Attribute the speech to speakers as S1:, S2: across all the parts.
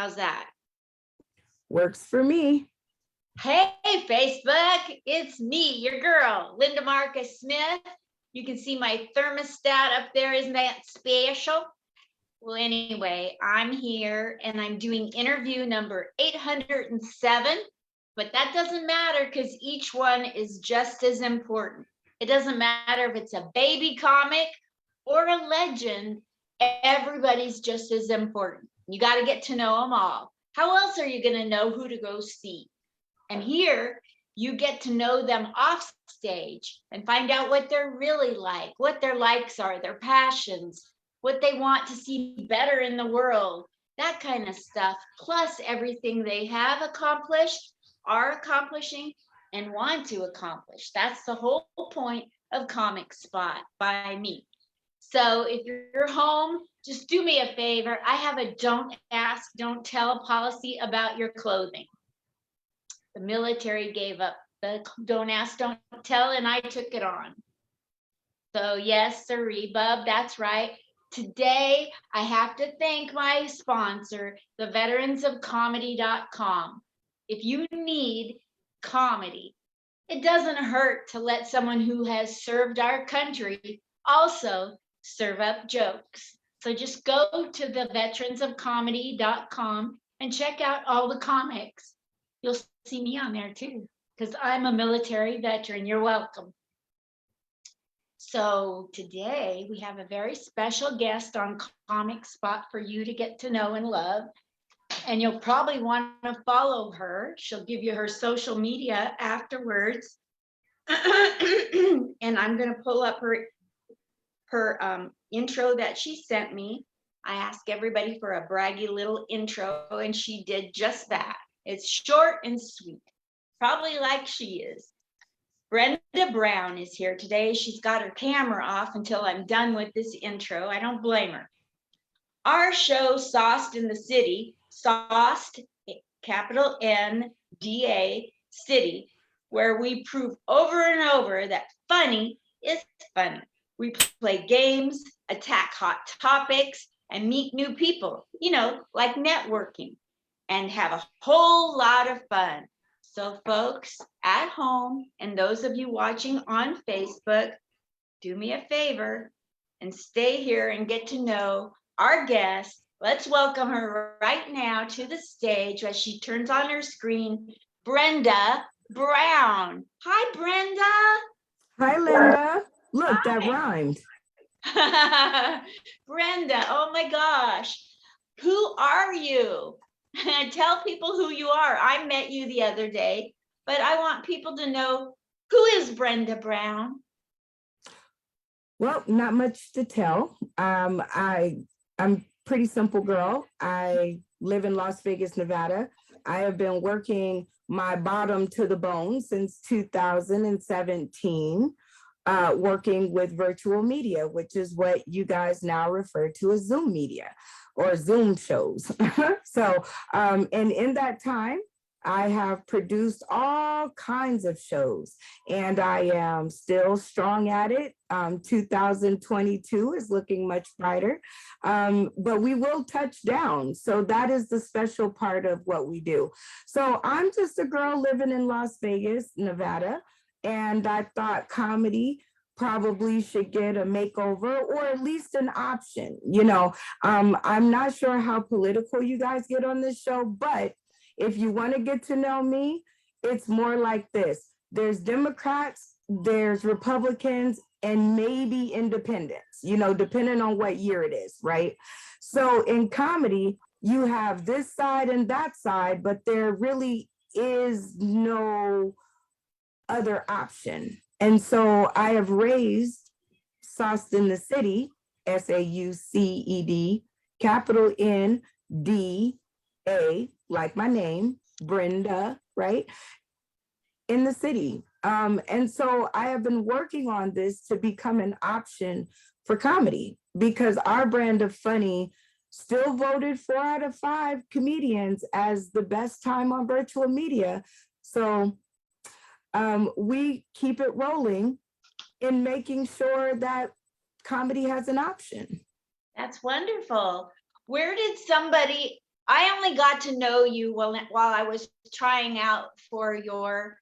S1: How's that?
S2: Works for me.
S1: Hey, Facebook, it's me, your girl, Linda Marcus Smith. You can see my thermostat up there. Isn't that special? Well, anyway, I'm here and I'm doing interview number 807, but that doesn't matter because each one is just as important. It doesn't matter if it's a baby comic or a legend, everybody's just as important. You got to get to know them all. How else are you going to know who to go see? And here you get to know them off stage and find out what they're really like, what their likes are, their passions, what they want to see better in the world, that kind of stuff, plus everything they have accomplished, are accomplishing, and want to accomplish. That's the whole point of Comic Spot by me. So if you're home, just do me a favor. I have a don't ask, don't tell policy about your clothing. The military gave up the don't ask, don't tell, and I took it on. So yes, sirree, bub, that's right. Today, I have to thank my sponsor, the veteransofcomedy.com. If you need comedy, it doesn't hurt to let someone who has served our country also serve up jokes. So just go to the veteransofcomedy.com and check out all the comics. You'll see me on there too, because I'm a military veteran. You're welcome. So today we have a very special guest on Comic Spot for you to get to know and love. And you'll probably want to follow her. She'll give you her social media afterwards. And I'm going to pull up her intro that she sent me. I asked everybody for a braggy little intro, and she did just that. It's short and sweet, probably like she is. Brenda Brown is here today. She's got her camera off until I'm done with this intro. I don't blame her. Our show, Sauced in the City, Sauced, capital N-D-A, City, where we prove over and over that funny is funny. We play games, attack hot topics, and meet new people, like networking, and have a whole lot of fun. So folks at home and those of you watching on Facebook, do me a favor and stay here and get to know our guest. Let's welcome her right now to the stage as she turns on her screen, Brenda Brown. Hi, Brenda.
S2: Hi, Linda. Look,
S1: Hi.
S2: that rhymed.
S1: Brenda, oh my gosh. Who are you? Tell people who you are. I met you the other day, but I want people to know, who is Brenda Brown?
S2: Well, not much to tell. I'm pretty simple girl. I live in Las Vegas, Nevada. I have been working my bottom to the bone since 2017, working with virtual media, which is what you guys now refer to as Zoom media or Zoom shows. So, and in that time, I have produced all kinds of shows, and I am still strong at it. 2022 is looking much brighter, but we will touch down. So that is the special part of what we do. So I'm just a girl living in Las Vegas, Nevada, and I thought comedy probably should get a makeover or at least an option. I'm not sure how political you guys get on this show, but if you want to get to know me, it's more like this. There's Democrats, there's Republicans, and maybe independents, depending on what year it is, right? So in comedy, you have this side and that side, but there really is no other option. And so I have raised Sauced in the City, SAUCED, capital NDA, like my name, Brenda, right? In the city. And so I have been working on this to become an option for comedy, because our brand of funny still voted 4 out of 5 comedians as the best time on virtual media. So we keep it rolling in making sure that comedy has an option.
S1: That's wonderful. Where did somebody I only got to know you while I was trying out for your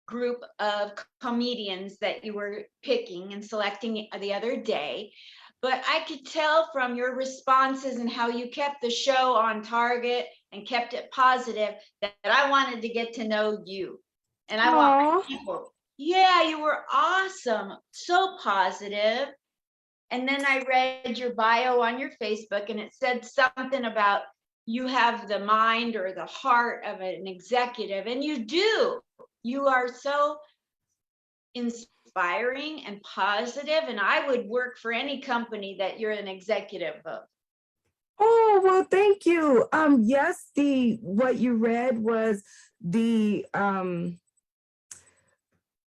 S1: group of comedians that you were picking and selecting the other day. But I could tell from your responses and how you kept the show on target and kept it positive that I wanted to get to know you. And I want
S2: Oh,
S1: people. Yeah, you were awesome. So positive. And then I read your bio on your Facebook and it said something about you have the mind or the heart of an executive, and you do. You are so inspiring and positive, and I would work for any company that you're an executive of.
S2: oh, well, thank you. Yes, the what you read was the an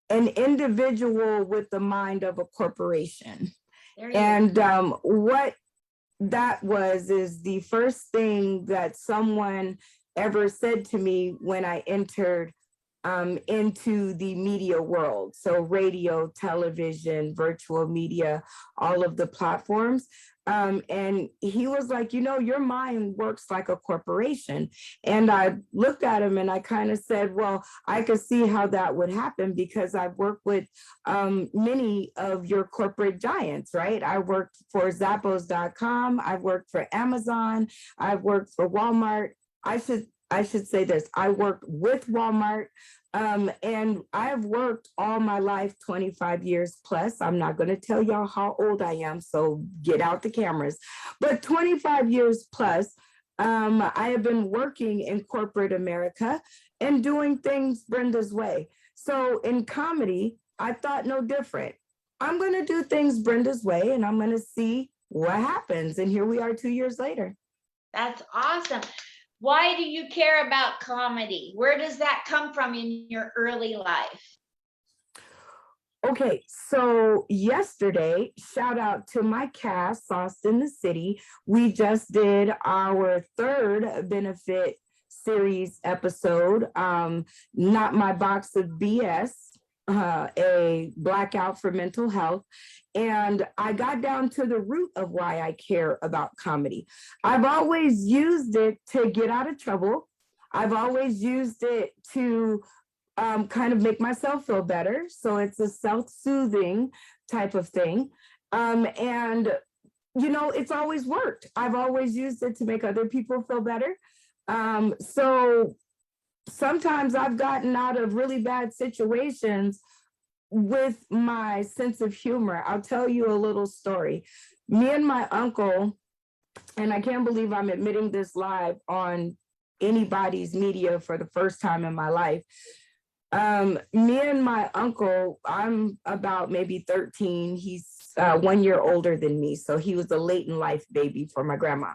S2: individual with the mind of a corporation.
S1: There you go.
S2: And what that was is the first thing that someone ever said to me when I entered into the media world. So radio, television, virtual media, all of the platforms. And he was like, you know, your mind works like a corporation. And I looked at him and I kind of said, well, I could see how that would happen because I've worked with many of your corporate giants, right? I worked for Zappos.com. I've worked for Amazon. I've worked for Walmart. I should say this. I worked with Walmart. And I've worked all my life, 25 years plus. I'm not going to tell y'all how old I am, so get out the cameras. But 25 years plus, I have been working in corporate America and doing things Brenda's way. So in comedy, I thought no different. I'm going to do things Brenda's way and I'm going to see what happens. And here we are 2 years later.
S1: That's awesome. Why do you care about comedy? Where does that come from in your early life?
S2: Okay, so yesterday, shout out to my cast, Sauce in the City. We just did our third benefit series episode, Not My Box of BS, a blackout for mental health. And I got down to the root of why I care about comedy. I've always used it to get out of trouble. I've always used it to kind of make myself feel better. So it's a self-soothing type of thing. And, you know, it's always worked. I've always used it to make other people feel better. So sometimes I've gotten out of really bad situations with my sense of humor. I'll tell you a little story. Me and my uncle, and I can't believe I'm admitting this live on anybody's media for the first time in my life. Me and my uncle, I'm about maybe 13. He's 1 year older than me. So he was a late in life baby for my grandma.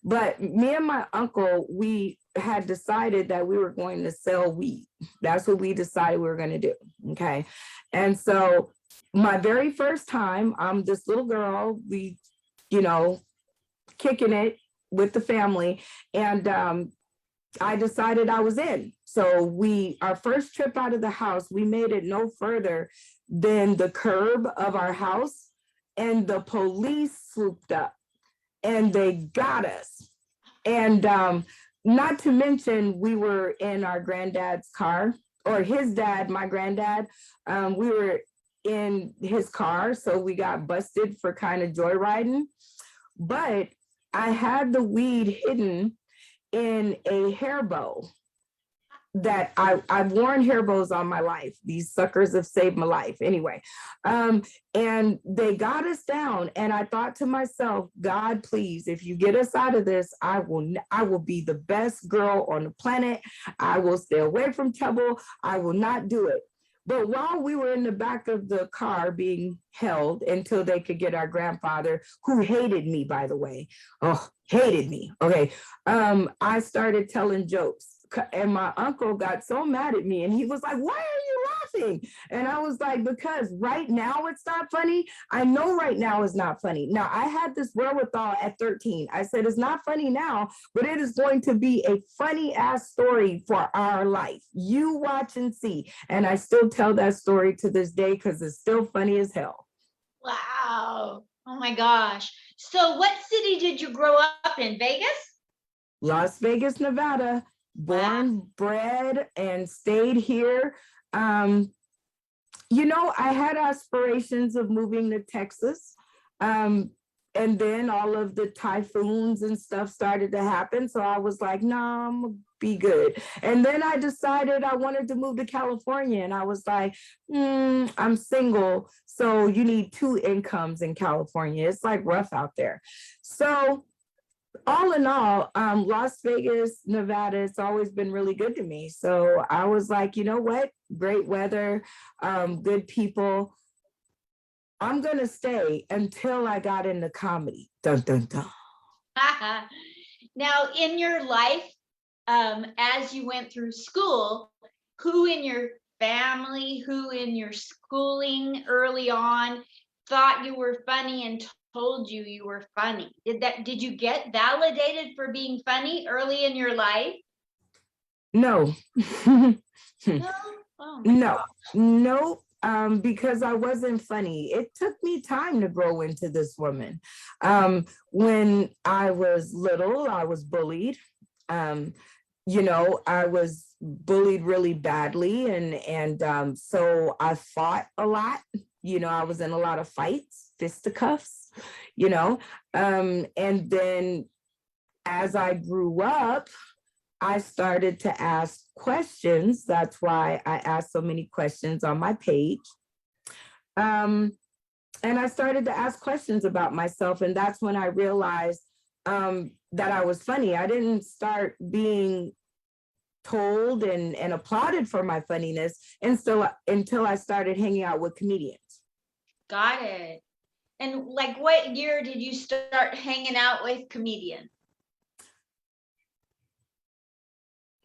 S2: But me and my uncle, we had decided that we were going to sell weed. That's what we decided we were going to do. Okay. And so my very first time, I'm this little girl, we, you know, kicking it with the family. And I decided I was in. So our first trip out of the house, we made it no further than the curb of our house, and the police swooped up and they got us. And not to mention, we were in our granddad's car, or his dad, my granddad. We were in his car, so we got busted for kind of joyriding. But I had the weed hidden in a hair bow that I've worn hair bows on my life. These suckers have saved my life anyway. And they got us down, and I thought to myself, God, please, if you get us out of this, I will be the best girl on the planet. I will stay away from trouble. I will not do it. But while we were in the back of the car being held until they could get our grandfather, who hated me, by the way, hated me. Okay. I started telling jokes, and my uncle got so mad at me and he was like, why are you laughing? And I was like, because right now it's not funny. I know right now is not funny. Now, I had this wherewithal at 13. I said, it's not funny now, but it is going to be a funny ass story for our life. You watch and see. And I still tell that story to this day because it's still funny as hell.
S1: Wow. Oh my gosh. So what city did you grow up in? Vegas?
S2: Las Vegas, Nevada,
S1: Wow.
S2: born, bred, and stayed here. Um, I had aspirations of moving to Texas. Um, and then all of the typhoons and stuff started to happen. So I was like, nah, I'm gonna be good. And then I decided I wanted to move to California. And I was like, I'm single. So you need two incomes in California. It's like rough out there. So all in all, Las Vegas, Nevada, it's always been really good to me. So I was like, you know what? Great weather, good people. I'm gonna stay until I got into comedy. Dun dun dun.
S1: Now, in your life, as you went through school, who in your family, who in your schooling early on thought you were funny and told you you were funny? Did you get validated for being funny early in your life?
S2: No.
S1: No. Oh my
S2: No,
S1: God.
S2: no, because I wasn't funny. It took me time to grow into this woman. When I was little, I was bullied. Um, I was bullied really badly, and so I fought a lot. I was in a lot of fights, fisticuffs. You know, and then as I grew up, I started to ask questions. That's why I asked so many questions on my page. Um, and I started to ask questions about myself. And that's when I realized that I was funny. I didn't start being told and applauded for my funniness until I started hanging out with comedians.
S1: Got it. And like, what year did you start hanging out with comedians?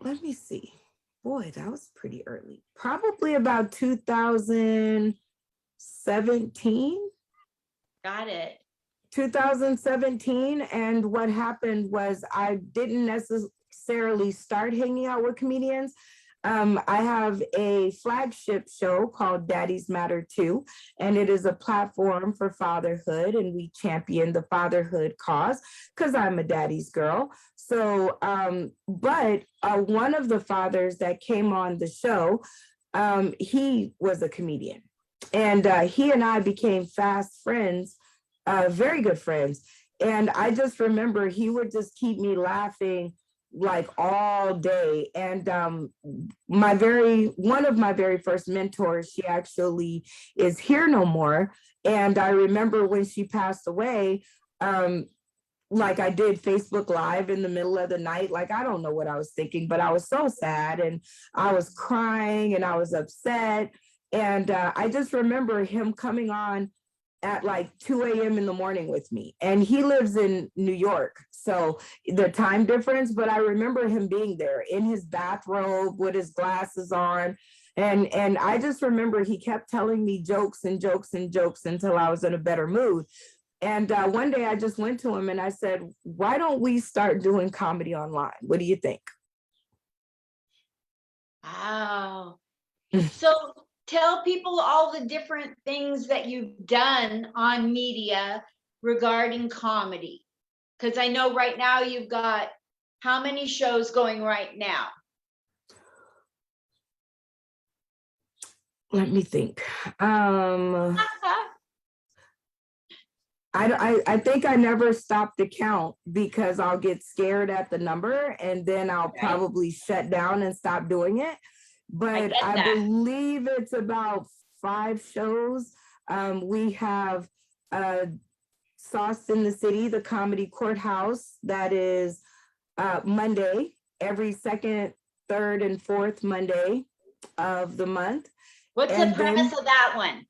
S2: Let me see. Boy, that was pretty early. Probably about 2017.
S1: Got it.
S2: 2017. And what happened was I didn't necessarily start hanging out with comedians. I have a flagship show called Daddies Matter Too, and it is a platform for fatherhood, and we champion the fatherhood cause because I'm a daddy's girl. So, but one of the fathers that came on the show, he was a comedian, and he and I became fast friends, very good friends. And I just remember he would just keep me laughing like all day. And one of my very first mentors, she actually is here no more. And I remember when she passed away, like I did Facebook Live in the middle of the night. Like, I don't know what I was thinking, but I was so sad and I was crying and I was upset. And I just remember him coming on at like 2 a.m. in the morning with me. And he lives in New York, so the time difference, but I remember him being there in his bathrobe with his glasses on. And I just remember he kept telling me jokes and jokes and jokes until I was in a better mood. And one day I just went to him and I said, why don't we start doing comedy online? What do you think?
S1: Wow. So tell people all the different things that you've done on media regarding comedy. Because I know right now you've got how many shows going right now?
S2: Let me think. I think I never stopped to count because I'll get scared at the number and then I'll
S1: Right.
S2: probably shut down and stop doing it. But
S1: get
S2: I
S1: that.
S2: believe it's about 5 shows. We have Sauce in the City, the Comedy Courthouse, that is Monday, every second, third, and fourth Monday of the month.
S1: What's the
S2: And
S1: premise
S2: then,
S1: of that one?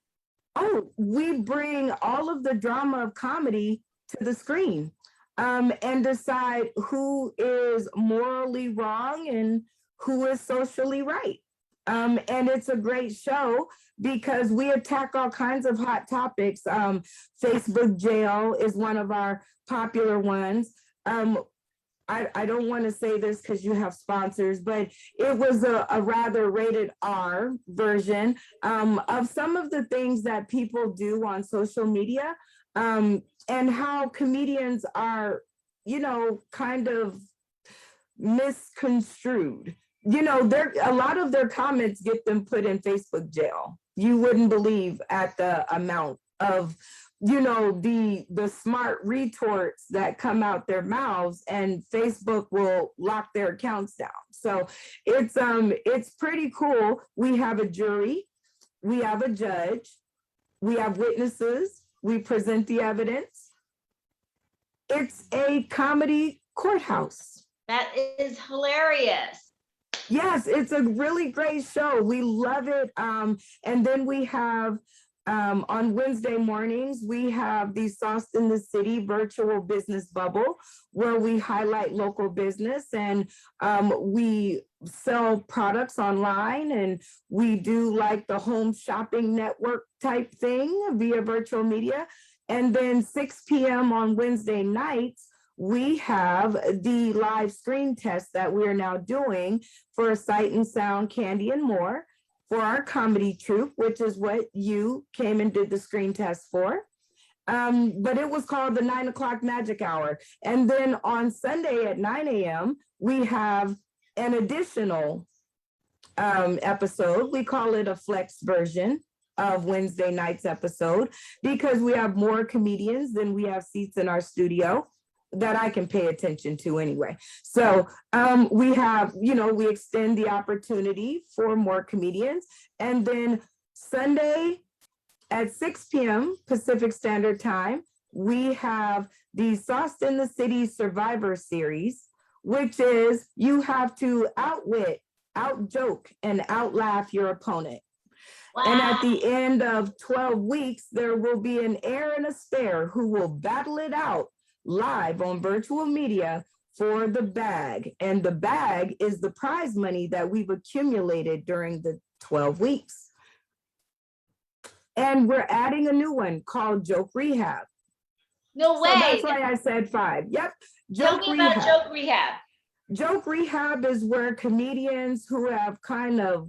S2: oh, we bring all of the drama of comedy to the screen, and decide who is morally wrong and who is socially right. And it's a great show because we attack all kinds of hot topics. Facebook jail is one of our popular ones. I don't want to say this because you have sponsors, but it was a rather rated R version of some of the things that people do on social media, and how comedians are, kind of misconstrued. You know, a lot of their comments get them put in Facebook jail. You wouldn't believe at the amount of, you know, the smart retorts that come out their mouths, and Facebook will lock their accounts down. So it's pretty cool. We have a jury, we have a judge, we have witnesses, we present the evidence. It's a comedy courthouse.
S1: That is hilarious.
S2: Yes, it's a really great show. We love it. And then we have on Wednesday mornings, we have the Sauce in the City virtual business bubble, where we highlight local business, and we sell products online, and we do like the home shopping network type thing via virtual media. And then 6 p.m. on Wednesday nights, we have the live screen test that we are now doing for Sight and Sound, Candy and More, for our comedy troupe, which is what you came and did the screen test for. But it was called the 9 o'clock magic hour. And then on Sunday at 9 a.m., we have an additional episode. We call it a flex version of Wednesday night's episode, because we have more comedians than we have seats in our studio that I can pay attention to anyway. So we have, you know, we extend the opportunity for more comedians. And then Sunday at 6 p.m. Pacific Standard Time, we have the Sauce in the City Survivor Series, which is you have to outwit, outjoke, and outlaugh your opponent.
S1: Wow.
S2: And at the end of 12 weeks, there will be an heir and a spare who will battle it out live on virtual media for the bag. And the bag is the prize money that we've accumulated during the 12 weeks. And we're adding a new one called Joke Rehab.
S1: No way.
S2: So that's why I said 5. Yep.
S1: Tell me about Joke Rehab.
S2: Joke Rehab is where comedians who have kind of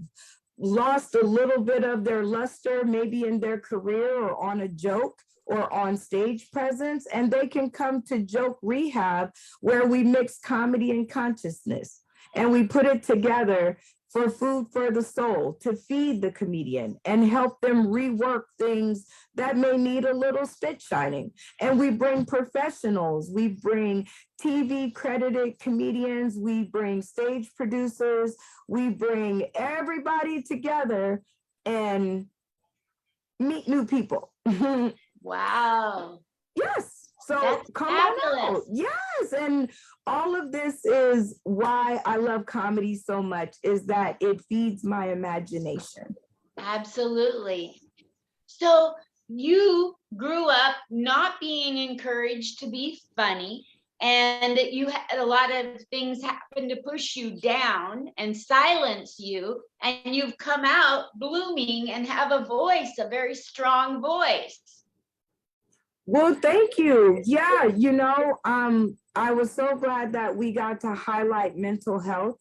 S2: lost a little bit of their luster, maybe in their career or on a joke or on stage presence, and they can come to Joke Rehab, where we mix comedy and consciousness, and we put it together for food for the soul, to feed the comedian and help them rework things that may need a little spit shining. And we bring professionals, we bring TV credited comedians, we bring stage producers, we bring everybody together and meet new people.
S1: Wow.
S2: Yes. So
S1: That's
S2: come
S1: fabulous.
S2: on out. Yes. And all of this is why I love comedy so much, is that it feeds my imagination.
S1: Absolutely. So you grew up not being encouraged to be funny, and you had a lot of things happen to push you down and silence you, and you've come out blooming and have a voice, a very strong voice.
S2: Well, thank you. Yeah, you know, I was so glad that we got to highlight mental health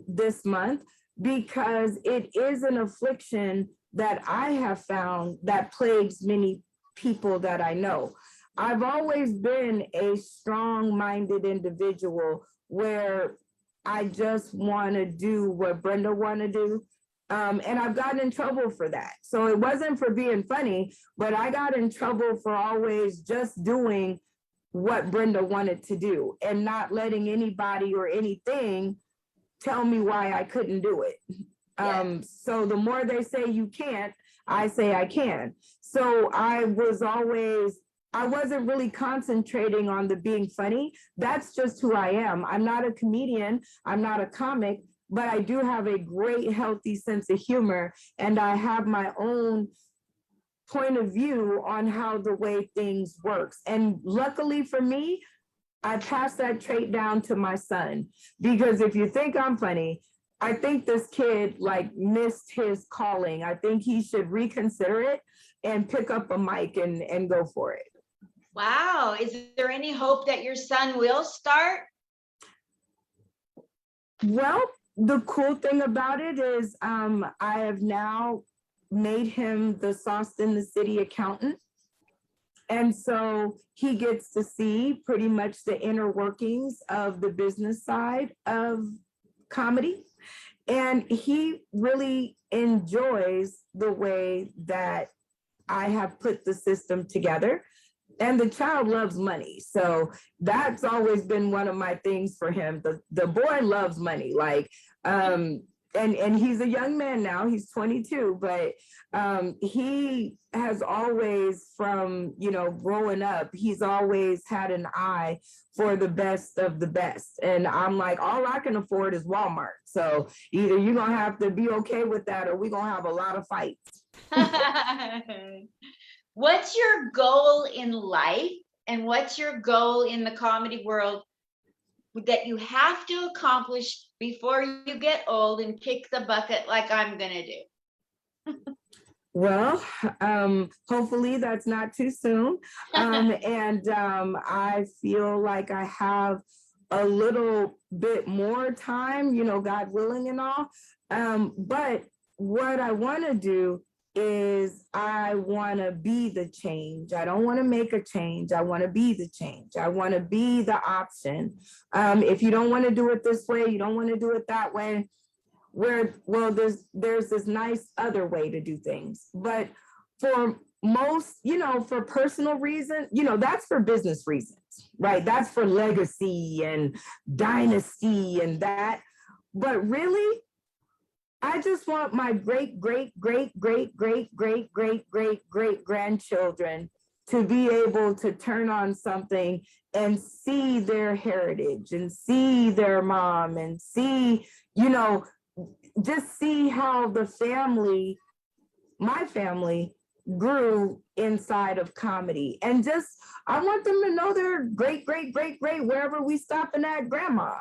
S2: this month, because it is an affliction that I have found that plagues many people that I know. I've always been a strong-minded individual where I just want to do what Brenda want to do. And I've gotten in trouble for that. So it wasn't for being funny, but I got in trouble for always just doing what Brenda wanted to do and not letting anybody or anything tell me why I couldn't do it. So the more they say you can't, I say I can. So I wasn't really concentrating on the being funny. That's just who I am. I'm not a comedian. I'm not a comic, but I do have a great, healthy sense of humor, and I have my own point of view on how the way things works. And luckily for me, I passed that trait down to my son, because if you think I'm funny, I think this kid like missed his calling. I think he should reconsider it and pick up a mic and go for it.
S1: Wow. Is there any hope that your son will start?
S2: Well, the cool thing about it is I have now made him the Sauce in the City accountant. And so he gets to see pretty much the inner workings of the business side of comedy. And he really enjoys the way that I have put the system together. And the child loves money. So that's always been one of my things for him. The boy loves money. Like, and he's a young man now, he's 22, but he has always, from, you know, growing up, he's always had an eye for the best of the best. And I'm like, all I can afford is Walmart. So either you're gonna have to be okay with that, or we're gonna have a lot of fights.
S1: What's your goal in life, and what's your goal in the comedy world that you have to accomplish before you get old and kick the bucket like I'm gonna do?
S2: Well, hopefully that's not too soon. And I feel like I have a little bit more time, you know, God willing and all. But what I want to do is I want to be the change. I don't want to make a change. I want to be the change. I want to be the option. If you don't want to do it this way, you don't want to do it that way, there's this nice other way to do things. But for most, you know, for personal reasons, you know, that's for business reasons, right? That's for legacy and dynasty and that. But really, I just want my great grandchildren to be able to turn on something and see their heritage and see their mom and see, you know, just see how the family, my family, grew inside of comedy. And just, I want them to know their great wherever we stopping at, grandma.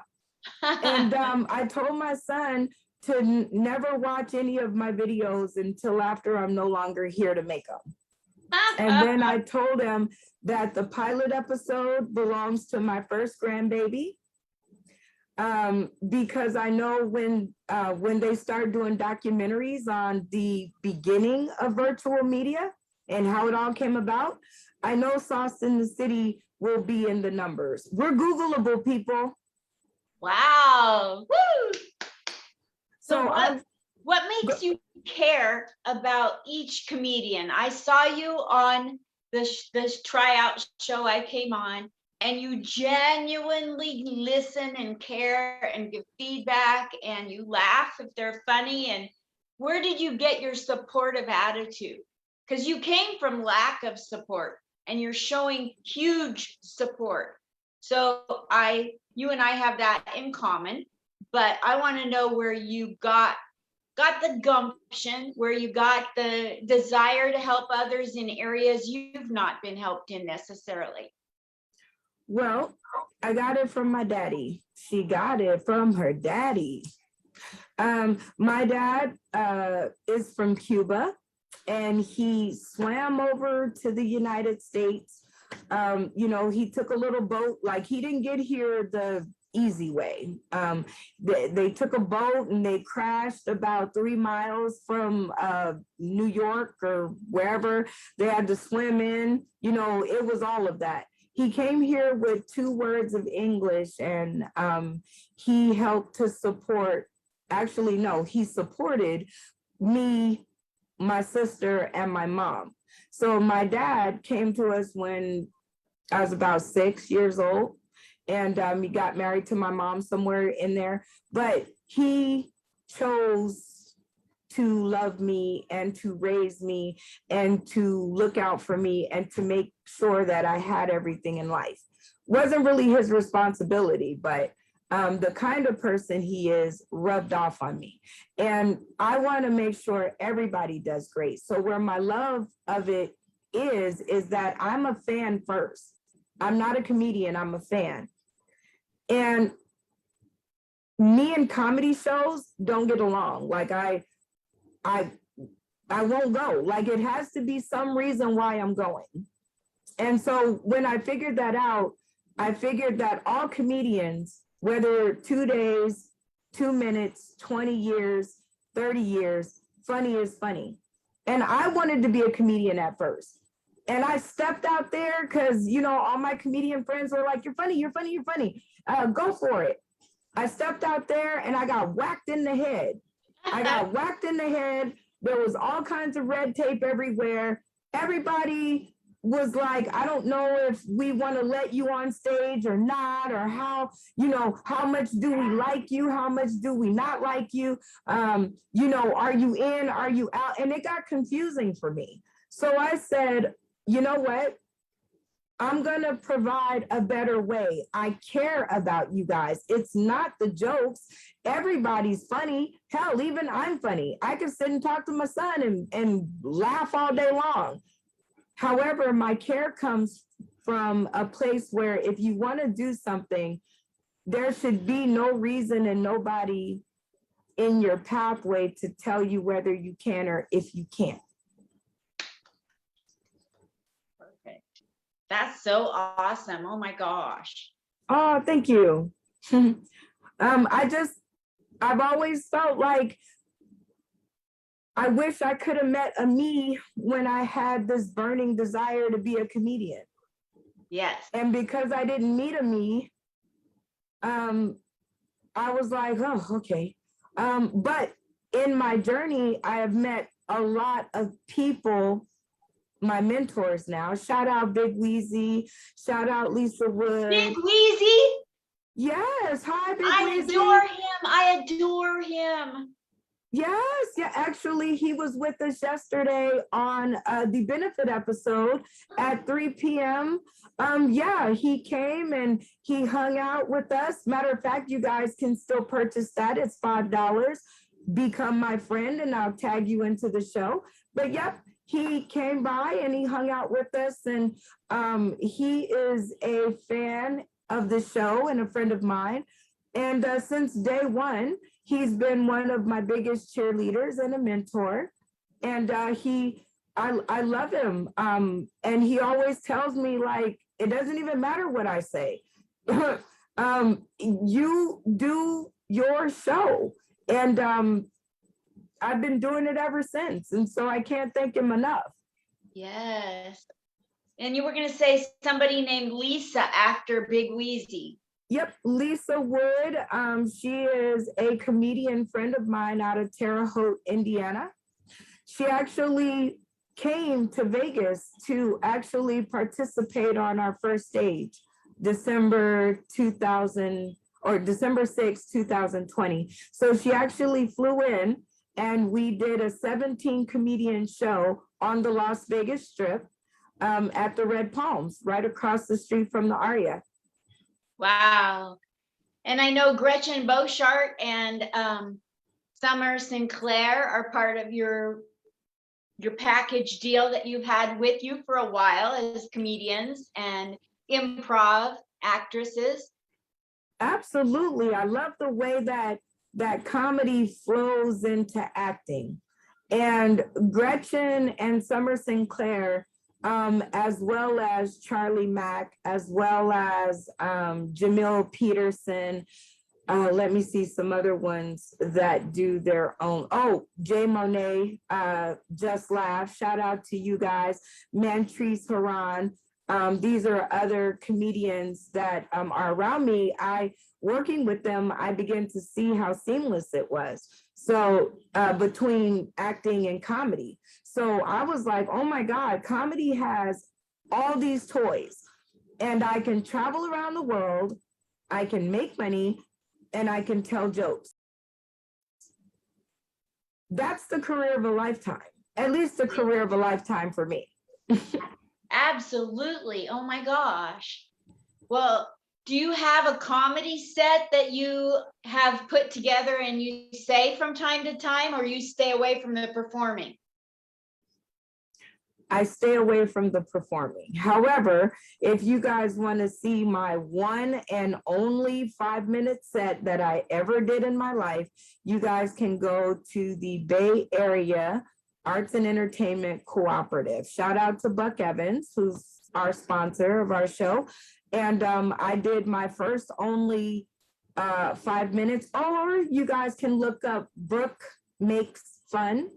S2: And I told my son to never watch any of my videos until after I'm no longer here to make them. And then I told him that the pilot episode belongs to my first grandbaby. Because I know when they start doing documentaries on the beginning of virtual media and how it all came about, I know Sauce in the City will be in the numbers. We're Googleable, people.
S1: Wow. Woo! So
S2: So
S1: what makes you care about each comedian? I saw you on this tryout show I came on, and you genuinely listen and care and give feedback, and you laugh if they're funny. And where did you get your supportive attitude? Because you came from lack of support, and you're showing huge support. So you and I have that in common, but I want to know where you got the gumption, where you got the desire to help others in areas you've not been helped in necessarily.
S2: Well, I got it from my daddy. She got it from her daddy. My dad is from Cuba, and he swam over to the United States. You know, he took a little boat, like he didn't get here the easy way. They took a boat and they crashed about 3 miles from New York or wherever. They had to swim in, you know, it was all of that. He came here with 2 words of English, and he helped to support, actually, no, he supported me, my sister, and my mom. So my dad came to us when I was about 6 years old, and he got married to my mom somewhere in there, but he chose to love me and to raise me and to look out for me and to make sure that I had everything in life. Wasn't really his responsibility, but the kind of person he is rubbed off on me. And I want to make sure everybody does great. So where my love of it is that I'm a fan first. I'm not a comedian, I'm a fan. And me and comedy shows don't get along. Like I won't go. Like it has to be some reason why I'm going. And so when I figured that out, I figured that all comedians, whether 2 days, 2 minutes, 20 years, 30 years, funny is funny. And I wanted to be a comedian at first. And I stepped out there because, you know, all my comedian friends were like, you're funny, you're funny, you're funny. Go for it. I stepped out there and I got whacked in the head. I got whacked in the head. There was all kinds of red tape everywhere. Everybody was like, I don't know if we want to let you on stage or not, or how, you know, how much do we like you? How much do we not like you? You know, are you in? Are you out? And it got confusing for me. So I said, you know what? I'm going to provide a better way. I care about you guys. It's not the jokes. Everybody's funny. Hell, even I'm funny. I can sit and talk to my son and laugh all day long. However, my care comes from a place where if you want to do something, there should be no reason and nobody in your pathway to tell you whether you can or if you can't.
S1: That's so awesome. Oh my gosh.
S2: Oh, thank you. I've always felt like I wish I could have met a me when I had this burning desire to be a comedian.
S1: Yes.
S2: And because I didn't meet a me, I was like, oh, okay. But in my journey, I have met a lot of people, my mentors now. Shout out Big Weezy. Shout out Lisa Wood.
S1: Big Weezy?
S2: Yes. Hi, Big
S1: I
S2: Weezy.
S1: adore him. I adore him.
S2: Yes. Yeah. Actually, he was with us yesterday on the benefit episode at 3 p.m. Yeah, he came and he hung out with us. Matter of fact, you guys can still purchase that. It's $5. Become my friend and I'll tag you into the show. But yep, he came by and he hung out with us, and he is a fan of the show and a friend of mine. And since day one, he's been one of my biggest cheerleaders and a mentor. And I love him. And he always tells me, like, it doesn't even matter what I say. You do your show. And I've been doing it ever since. And so I can't thank him enough.
S1: Yes. And you were going to say somebody named Lisa after Big Weezy.
S2: Yep, Lisa Wood. She is a comedian friend of mine out of Terre Haute, Indiana. She actually came to Vegas to actually participate on our first stage, December 6, 2020. So she actually flew in and we did a 17 comedian show on the Las Vegas Strip at the Red Palms, right across the street from the Aria.
S1: Wow. And I know Gretchen Beauchart and Summer Sinclair are part of your package deal that you've had with you for a while as comedians and improv actresses.
S2: Absolutely. I love the way that comedy flows into acting. And Gretchen and Summer Sinclair, as well as Charlie Mack, as well as Jamil Peterson. Let me see some other ones that do their own. Oh, Jay Monet, Just Laugh. Shout out to you guys. Mantrice Haran. These are other comedians that are around me. Working with them, I began to see how seamless it was. So between acting and comedy. So I was like, oh my God, comedy has all these toys and I can travel around the world. I can make money and I can tell jokes. That's the career of a lifetime, at least the career of a lifetime for me.
S1: Absolutely. Oh my gosh. Well, do you have a comedy set that you have put together and you say from time to time, or you stay away from the performing?
S2: I stay away from the performing. However, if you guys want to see my one and only 5-minute set that I ever did in my life, you guys can go to the Bay Area Arts and Entertainment Cooperative. Shout out to Buck Evans, who's our sponsor of our show. And I did my first only 5 minutes, or you guys can look up Brooke Makes Fun.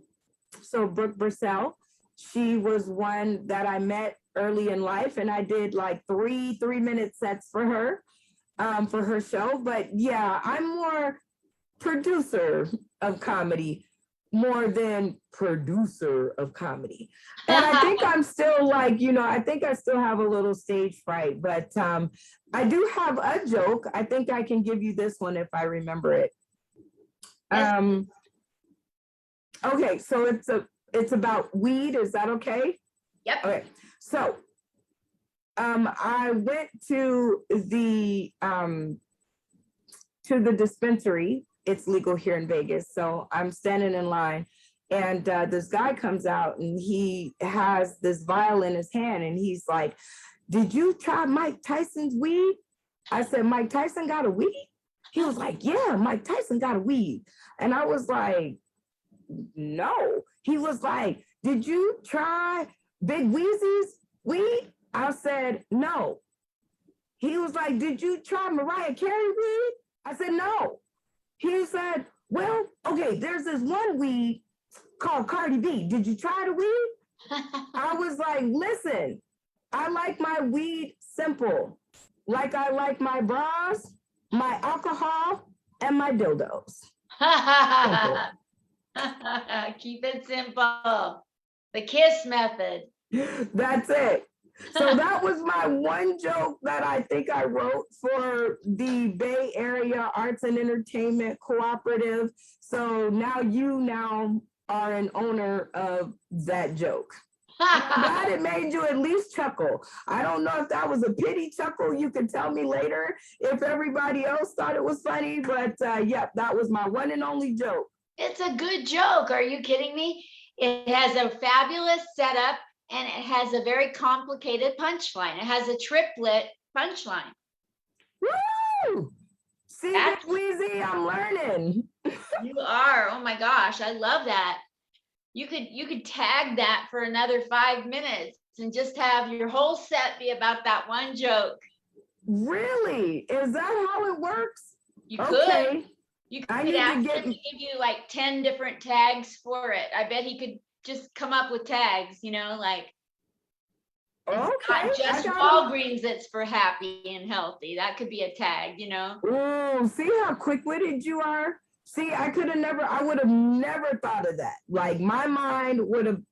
S2: So Brooke Brissell. She was one that I met early in life, and I did like three-minute sets for her show. But yeah, I'm more producer of comedy more than producer of comedy. And I think I'm still like, I think I still have a little stage fright, but I do have a joke. I think I can give you this one if I remember it.
S1: Yes.
S2: Okay, so it's about weed. Is that okay?
S1: Yep.
S2: Okay, so I went to the dispensary. It's legal here in Vegas. So I'm standing in line, and this guy comes out, and he has this vial in his hand, and he's like, "Did you try Mike Tyson's weed?" I said, "Mike Tyson got a weed?" He was like, "Yeah, Mike Tyson got a weed." And I was like, "No." He was like, "Did you try Big Weezy's weed?" I said, "No." He was like, "Did you try Mariah Carey weed?" I said, "No." He said, "Well, okay, there's this one weed called Cardi B. Did you try the weed?" I was like, "Listen, I like my weed simple. Like I like my bras, my alcohol, and my dildos." Simple.
S1: Keep it simple. The KISS method.
S2: That's it. So that was my one joke that I think I wrote for the Bay Area Arts and Entertainment Cooperative. So now you are an owner of that joke. I'm glad it made you at least chuckle. I don't know if that was a pity chuckle. You can tell me later if everybody else thought it was funny, but yeah, that was my one and only joke.
S1: It's a good joke. Are you kidding me? It has a fabulous setup and it has a very complicated punchline. It has a triplet punchline.
S2: Woo! See, Big Weezy, I'm learning.
S1: You are. Oh my gosh, I love that. You could tag that for another 5 minutes and just have your whole set be about that one joke.
S2: Really? Is that how it works?
S1: You
S2: Okay.
S1: could. You could ask him to give you like 10 different tags for it. I bet he could just come up with tags, like it's not just Walgreens that's for happy and healthy. That could be a tag,
S2: Oh, see how quick-witted you are? See, I would have never thought of that. Like my mind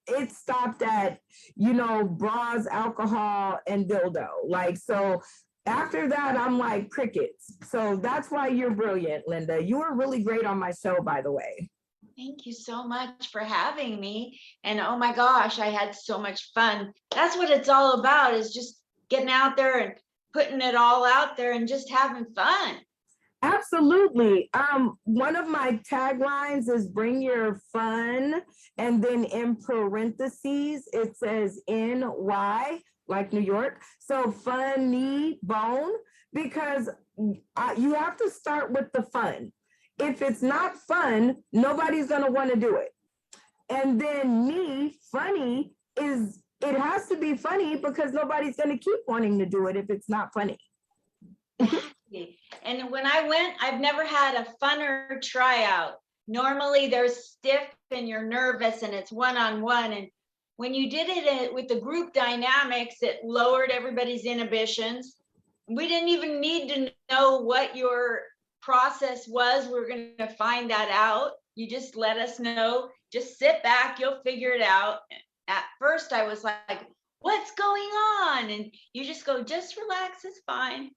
S2: it stopped at, bras, alcohol, and dildo. Like, so after that, I'm like crickets. So that's why you're brilliant, Linda. You were really great on my show, by the way.
S1: Thank you so much for having me. And oh my gosh, I had so much fun. That's what it's all about, is just getting out there and putting it all out there and just having fun.
S2: Absolutely. One of my taglines is bring your fun, and then in parentheses, it says NY, like New York. So funny bone, because you have to start with the fun. If it's not fun, nobody's going to want to do it. And then funny it has to be funny because nobody's going to keep wanting to do it if it's not funny.
S1: And when I went, I've never had a funner tryout. Normally they're stiff and you're nervous and it's one-on-one. And when you did it with the group dynamics, it lowered everybody's inhibitions. We didn't even need to know what your process was. We're going to find that out. You just let us know. Just sit back, you'll figure it out. At first I was like, what's going on? And you just go, just relax, it's fine.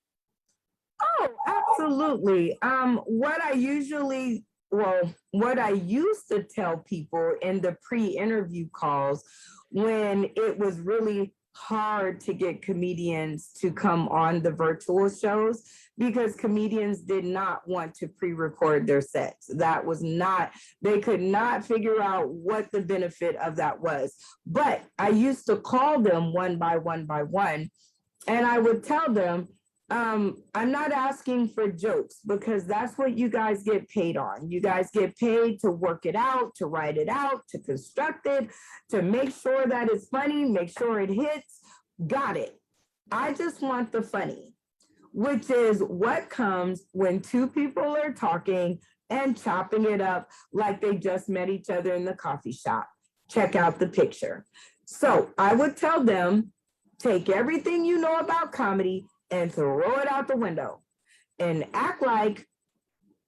S2: Oh, absolutely. What I used to tell people in the pre-interview calls when it was really hard to get comedians to come on the virtual shows, because comedians did not want to pre-record their sets. They could not figure out what the benefit of that was. But I used to call them one by one, and I would tell them, I'm not asking for jokes, because that's what you guys get paid on. You guys get paid to work it out, to write it out, to construct it, to make sure that it's funny, make sure it hits. Got it. I just want the funny, which is what comes when two people are talking and chopping it up like they just met each other in the coffee shop. Check out the picture. So I would tell them, take everything you know about comedy and throw it out the window and act like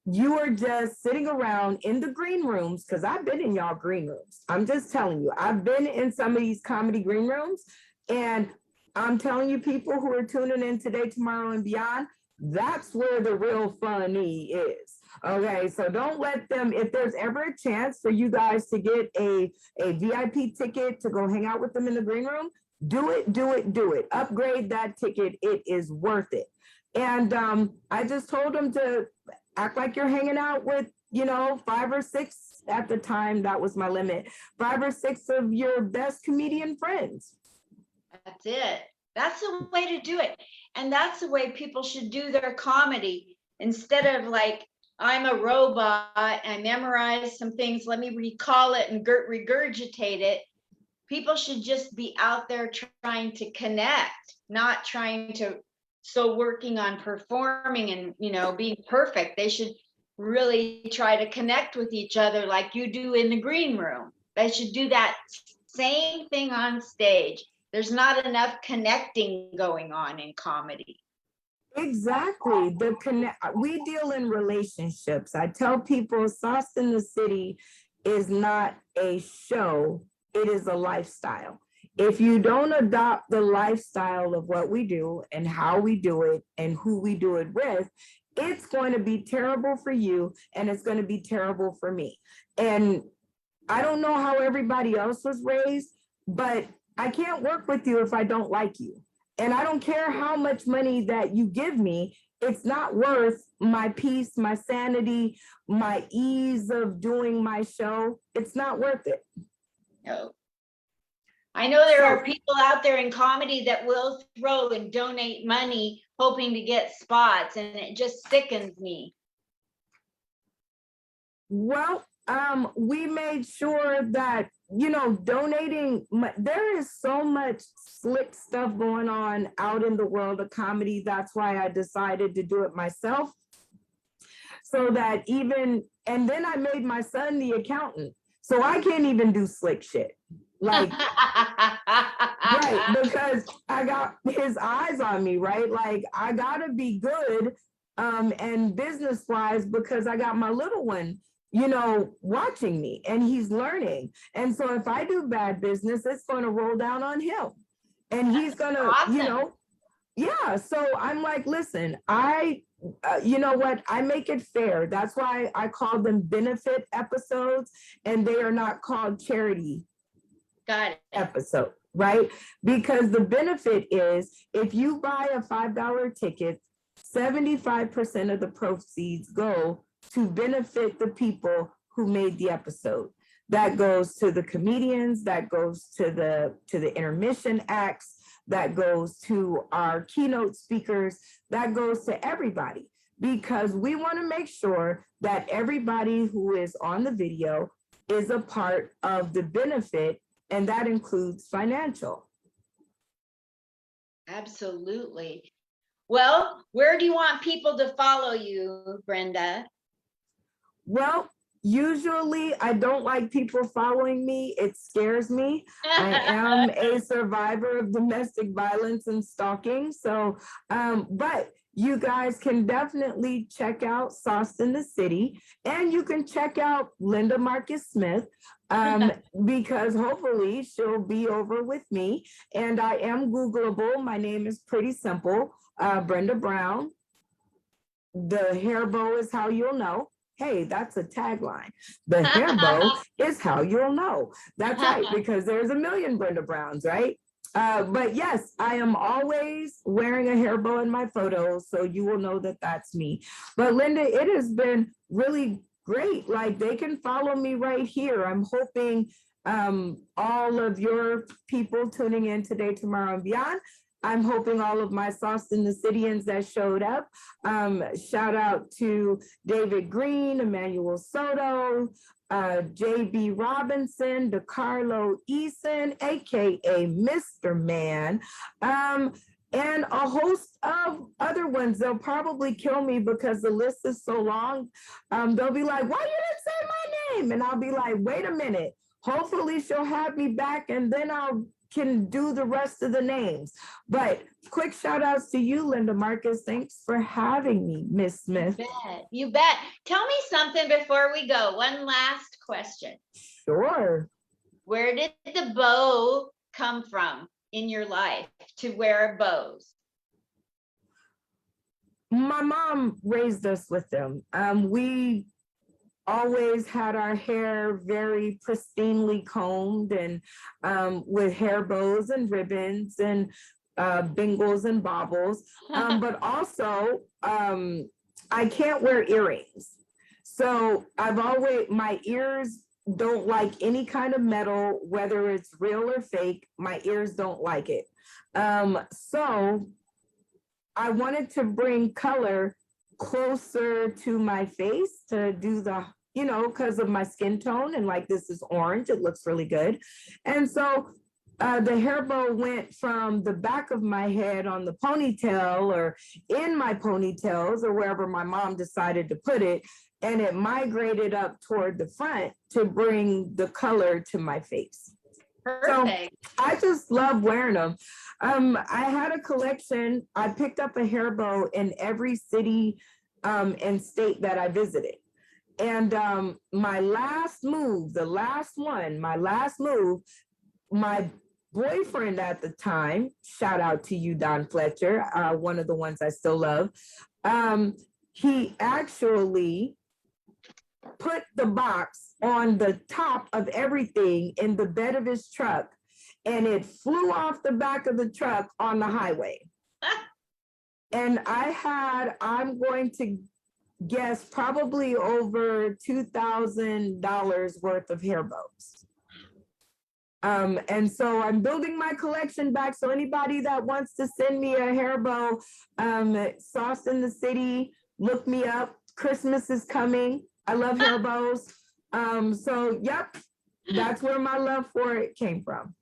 S2: you are just sitting around in the green rooms, because I've been in y'all green rooms. I'm just telling you, I've been in some of these comedy green rooms, and I'm telling you, people who are tuning in today, tomorrow, and beyond, that's where the real funny is. Okay, so don't let them, if there's ever a chance for you guys to get a VIP ticket to go hang out with them in the green room, do it, do it, do it. Upgrade that ticket. It is worth it. And I just told them to act like you're hanging out with, 5 or 6 at the time, that was my limit, 5 or 6 of your best comedian friends.
S1: That's it. That's the way to do it. And that's the way people should do their comedy. Instead of like, I'm a robot, I memorized some things, let me recall it and regurgitate it. People should just be out there trying to connect, not trying to, working on performing and, being perfect. They should really try to connect with each other like you do in the green room. They should do that same thing on stage. There's not enough connecting going on in comedy.
S2: Exactly. We deal in relationships. I tell people Sauce in the City is not a show, it is a lifestyle. If you don't adopt the lifestyle of what we do and how we do it and who we do it with, it's going to be terrible for you and it's going to be terrible for me. And I don't know how everybody else was raised, but I can't work with you if I don't like you. And I don't care how much money that you give me, it's not worth my peace, my sanity, my ease of doing my show. It's not worth it.
S1: No. I know there are people out there in comedy that will throw and donate money hoping to get spots, and it just sickens me.
S2: Well, we made sure that, donating, there is so much slick stuff going on out in the world of comedy. That's why I decided to do it myself. So that and then I made my son the accountant. So I can't even do slick shit. Like, right, because I got his eyes on me, right? Like, I gotta be good and business wise, because I got my little one, watching me and he's learning. And so if I do bad business, it's going to roll down on him and he's going to,
S1: awesome.
S2: Yeah. So I'm like, listen, you know what? I make it fair. That's why I call them benefit episodes and they are not called charity episode, right? Because the benefit is if you buy a $5 ticket, 75% of the proceeds go to benefit the people who made the episode. That goes to the comedians, that goes to the intermission acts, that goes to our keynote speakers, that goes to everybody, because we want to make sure that everybody who is on the video is a part of the benefit, and that includes financial.
S1: Absolutely. Well, where do you want people to follow you, Brenda?
S2: Well, usually I don't like people following me. It scares me. I am a survivor of domestic violence and stalking. So, but you guys can definitely check out Sauce in the City, and you can check out Linda Marcus Smith, because hopefully she'll be over with me. And I am Googleable. My name is pretty simple, Brenda Brown. The hair bow is how you'll know. Hey, that's a tagline. The hair bow is how you'll know. That's right, because there's a million Brenda Browns, right? But yes, I am always wearing a hair bow in my photos, so you will know that that's me. But Linda, it has been really great. Like, they can follow me right here. I'm hoping all of your people tuning in today, tomorrow, and beyond, I'm hoping all of my Sauce in the Cityans that showed up. Shout out to David Green, Emmanuel Soto, JB Robinson, DeCarlo Eason, AKA Mr. Man, and a host of other ones. They'll probably kill me because the list is so long. They'll be like, why you didn't say my name? And I'll be like, wait a minute. hopefully she'll have me back and then I'll can do the rest of the names. But quick shout outs to you, Linda Marcus. Thanks for having me, Miss Smith.
S1: You bet. Tell me something before we go. One last question.
S2: Sure.
S1: Where did the bow come from in your life to wear bows?
S2: My mom raised us with them. We always had our hair very pristinely combed and with hair bows and ribbons and bingles and baubles. But also, I can't wear earrings. So my ears don't like any kind of metal, whether it's real or fake. My ears don't like it. So I wanted to bring color closer to my face to do the, because of my skin tone, and like this is orange, it looks really good. And so the hair bow went from the back of my head on the ponytail or in my ponytails or wherever my mom decided to put it, and it migrated up toward the front to bring the color to my face.
S1: Perfect.
S2: So I just love wearing them. I had a collection. I picked up a hair bow in every city and state that I visited. And my last move, my boyfriend at the time, shout out to you, Don Fletcher, one of the ones I still love. He actually put the box on the top of everything in the bed of his truck, and it flew off the back of the truck on the highway. And I'm going to guess probably over $2,000 worth of hair bows. And so I'm building my collection back. So anybody that wants to send me a hair bow, Sauce in the City, look me up. Christmas is coming. I love hair bows. So yep, that's where my love for it came from.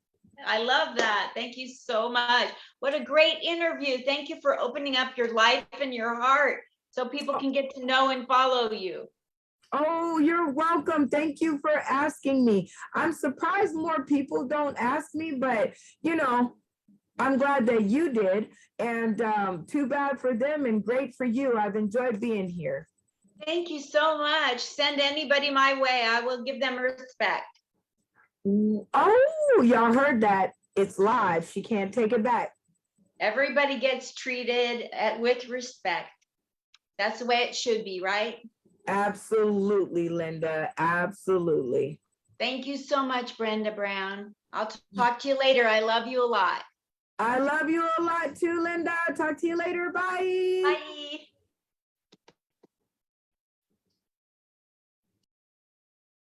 S1: I love that. Thank you so much. What a great interview. Thank you for opening up your life and your heart so people can get to know and follow you.
S2: Oh, you're welcome. Thank you for asking me. I'm surprised more people don't ask me, but I'm glad that you did. And too bad for them and great for you. I've enjoyed being here.
S1: Thank you so much. Send anybody my way. I will give them respect.
S2: Oh, y'all heard that. It's live. She can't take it back.
S1: Everybody gets treated with respect. That's the way it should be, right?
S2: Absolutely, Linda. Absolutely.
S1: Thank you so much, Brenda Brown. I'll talk to you later. I love you a lot.
S2: I love you a lot too, Linda. Talk to you later. Bye.
S1: Bye.